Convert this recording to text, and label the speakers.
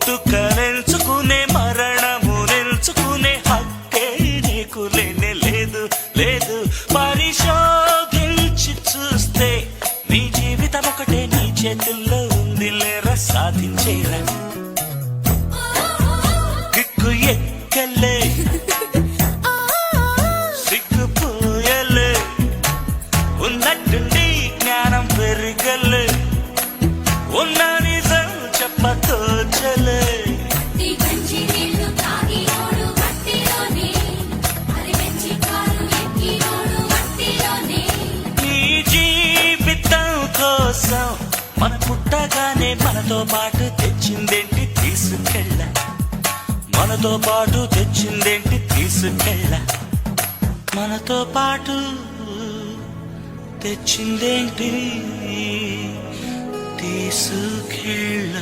Speaker 1: పుట్టుక నిల్చుకునే మరణము నిల్చుకునే హక్కే నీకు లేనే లేదు లేదు. పరిశోధించి చూస్తే నీ జీవితం ఒకటే నీ చేతుల్లో ఉంది లేరా సాధించేరా. కిక్కు ఎక్కలే సిగ్గుపోయలే ఉన్నట్టుండి జ్ఞానం పెరగలే ఉన్న నిజం చెప్పతోచలే. ఈ జీవితం కోసం మన పుట్టగానే మనతో పాటు తెచ్చిందేంటి తీసుకెళ్ళ, మనతో పాటు తెచ్చిందేంటి తీసుకెళ్ళ, మనతో పాటు తెచ్చిందేంటి తీసుకెళ్ళ.